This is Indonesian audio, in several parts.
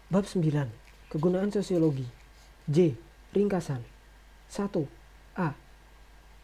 Bab 9. Kegunaan sosiologi. J. Ringkasan. 1. A.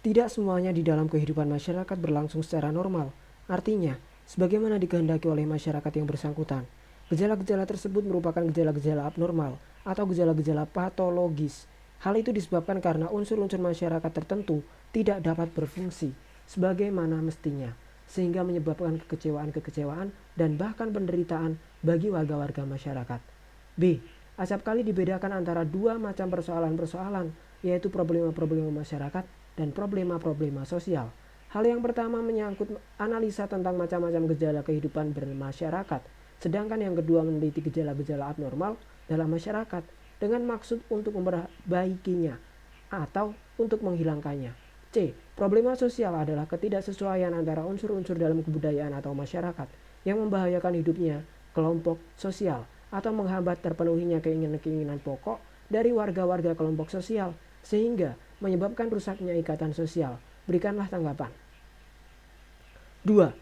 Tidak semuanya di dalam kehidupan masyarakat berlangsung secara normal. Artinya, sebagaimana dikehendaki oleh masyarakat yang bersangkutan, gejala-gejala tersebut merupakan gejala-gejala abnormal atau gejala-gejala patologis. Hal itu disebabkan karena unsur-unsur masyarakat tertentu tidak dapat berfungsi sebagaimana mestinya, sehingga menyebabkan kekecewaan-kekecewaan dan bahkan penderitaan bagi warga-warga masyarakat. B. Acap kali dibedakan antara dua macam persoalan-persoalan, yaitu problema-problema masyarakat dan problema-problema sosial. Hal yang pertama menyangkut analisa tentang macam-macam gejala kehidupan bermasyarakat, sedangkan yang kedua meneliti gejala-gejala abnormal dalam masyarakat dengan maksud untuk memperbaikinya atau untuk menghilangkannya. C. Problema sosial adalah ketidaksesuaian antara unsur-unsur dalam kebudayaan atau masyarakat yang membahayakan hidupnya kelompok sosial atau menghambat terpenuhinya keinginan-keinginan pokok dari warga-warga kelompok sosial sehingga menyebabkan rusaknya ikatan sosial. Berikanlah tanggapan. 2.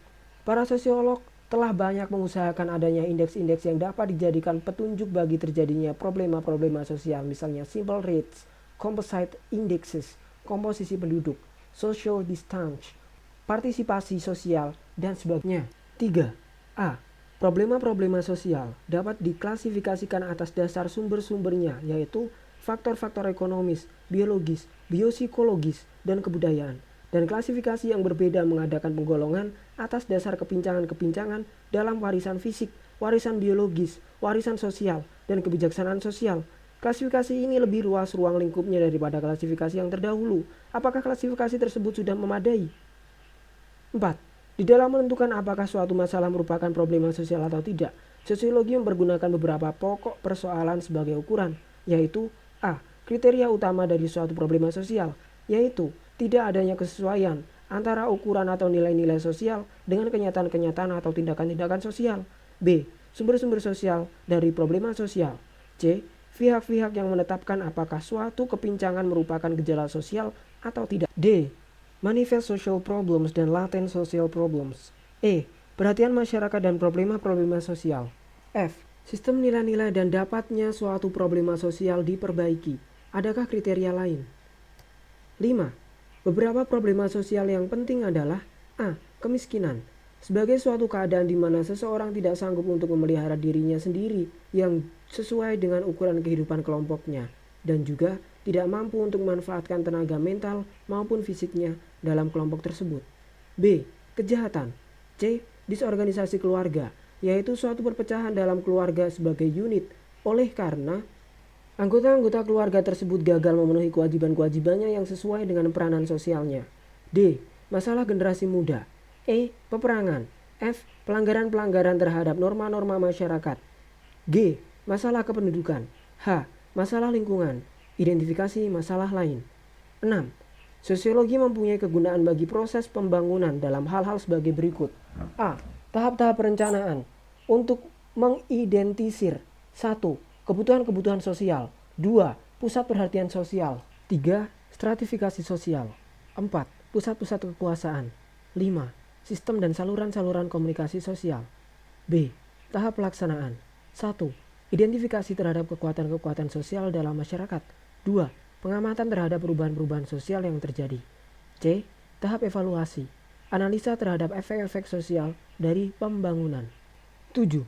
Para sosiolog telah banyak mengusahakan adanya indeks-indeks yang dapat dijadikan petunjuk bagi terjadinya problema-problema sosial, misalnya simple rates, composite indexes, komposisi penduduk, social distance, partisipasi sosial, dan sebagainya. 3. A. Problema-problema sosial dapat diklasifikasikan atas dasar sumber-sumbernya, yaitu faktor-faktor ekonomis, biologis, biopsikologis, dan kebudayaan. Dan klasifikasi yang berbeda mengadakan penggolongan atas dasar kepincangan-kepincangan dalam warisan fisik, warisan biologis, warisan sosial, dan kebijaksanaan sosial. Klasifikasi ini lebih luas ruang lingkupnya daripada klasifikasi yang terdahulu. Apakah klasifikasi tersebut sudah memadai? 4. Di dalam menentukan apakah suatu masalah merupakan problema sosial atau tidak, sosiologi mempergunakan beberapa pokok persoalan sebagai ukuran, yaitu A. Kriteria utama dari suatu problema sosial, yaitu tidak adanya kesesuaian antara ukuran atau nilai-nilai sosial dengan kenyataan-kenyataan atau tindakan-tindakan sosial. B. Sumber-sumber sosial dari problema sosial. C. Pihak-pihak yang menetapkan apakah suatu kepincangan merupakan gejala sosial atau tidak. D. Manifest social problems dan latent social problems. E. Perhatian masyarakat dan problema-problema sosial. F. Sistem nilai-nilai dan dapatnya suatu problema sosial diperbaiki. Adakah kriteria lain? 5. Beberapa problema sosial yang penting adalah A. Kemiskinan. Sebagai suatu keadaan di mana seseorang tidak sanggup untuk memelihara dirinya sendiri yang sesuai dengan ukuran kehidupan kelompoknya, dan juga tidak mampu untuk memanfaatkan tenaga mental maupun fisiknya dalam kelompok tersebut. B. Kejahatan. C. Disorganisasi keluarga, yaitu suatu perpecahan dalam keluarga sebagai unit oleh karena anggota-anggota keluarga tersebut gagal memenuhi kewajiban-kewajibannya yang sesuai dengan peranan sosialnya. D. Masalah generasi muda. E. Peperangan. F. Pelanggaran-pelanggaran terhadap norma-norma masyarakat. G. Masalah kependudukan. H. Masalah lingkungan. Identifikasi masalah lain. 6. Sosiologi mempunyai kegunaan bagi proses pembangunan dalam hal-hal sebagai berikut. A. Tahap-tahap perencanaan untuk mengidentisir 1. Kebutuhan-kebutuhan sosial. 2. Pusat perhatian sosial. 3. Stratifikasi sosial. 4. Pusat-pusat kekuasaan. 5. Sistem dan saluran-saluran komunikasi sosial. B. Tahap pelaksanaan. 1. Identifikasi terhadap kekuatan-kekuatan sosial dalam masyarakat. 2. Pengamatan terhadap perubahan-perubahan sosial yang terjadi. C. Tahap evaluasi. Analisa terhadap efek-efek sosial dari pembangunan. 7.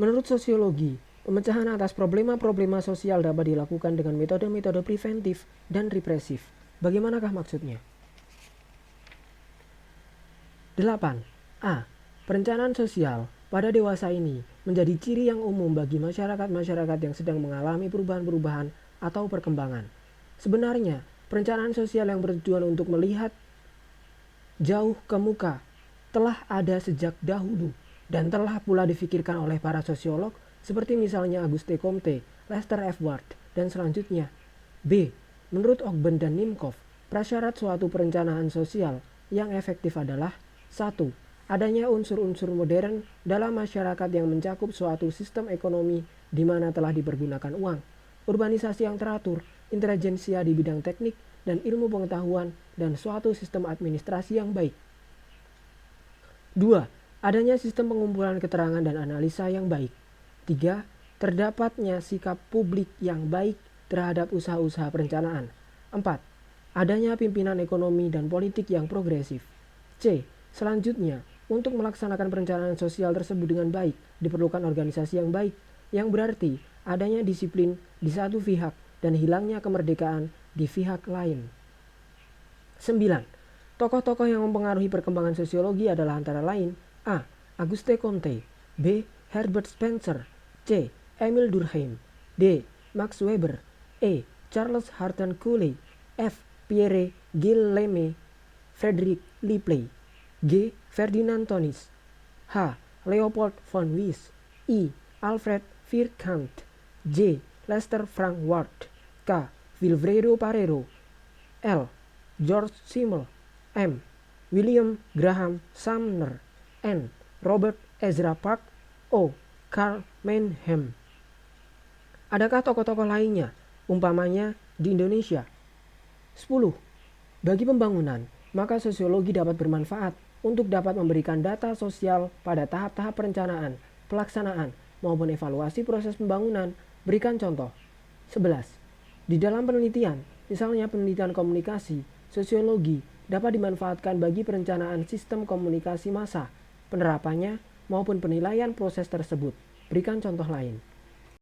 Menurut sosiologi, pemecahan atas problema-problema sosial dapat dilakukan dengan metode-metode preventif dan represif. Bagaimanakah maksudnya? 8. A. Perencanaan sosial pada dewasa ini menjadi ciri yang umum bagi masyarakat-masyarakat yang sedang mengalami perubahan-perubahan atau perkembangan. Sebenarnya, perencanaan sosial yang bertujuan untuk melihat jauh ke muka telah ada sejak dahulu dan telah pula difikirkan oleh para sosiolog seperti misalnya Auguste Comte, Lester F. Ward, dan selanjutnya. B. Menurut Ogben dan Nimkov, prasyarat suatu perencanaan sosial yang efektif adalah 1. Adanya unsur-unsur modern dalam masyarakat yang mencakup suatu sistem ekonomi di mana telah dipergunakan uang, urbanisasi yang teratur, intelijensia di bidang teknik dan ilmu pengetahuan, dan suatu sistem administrasi yang baik. 2. Adanya sistem pengumpulan keterangan dan analisa yang baik. 3. Terdapatnya sikap publik yang baik terhadap usaha-usaha perencanaan. 4. Adanya pimpinan ekonomi dan politik yang progresif. C. Selanjutnya, untuk melaksanakan perencanaan sosial tersebut dengan baik, diperlukan organisasi yang baik, yang berarti adanya disiplin di satu pihak dan hilangnya kemerdekaan di pihak lain. 9. Tokoh-tokoh yang mempengaruhi perkembangan sosiologi adalah antara lain A. Auguste Comte, B. Herbert Spencer, C. Emil Durkheim, D. Max Weber, E. Charles Haddon Cooley, F. Pierre Guillaume Frederick Ripley, G. Ferdinand Tönnies, H. Leopold von Wies, I. Alfred Vierkant, J. Lester Frank Ward, K. Wilfredo Parero, L. George Simmel, M. William Graham Sumner, N. Robert Ezra Park, O. Karl Mannheim. Adakah tokoh-tokoh lainnya, umpamanya di Indonesia? 10. Bagi pembangunan, maka sosiologi dapat bermanfaat untuk dapat memberikan data sosial pada tahap-tahap perencanaan, pelaksanaan, maupun evaluasi proses pembangunan. Berikan contoh. 11. Di dalam penelitian, misalnya penelitian komunikasi, sosiologi dapat dimanfaatkan bagi perencanaan sistem komunikasi massa, penerapannya, maupun penilaian proses tersebut. Berikan contoh lain.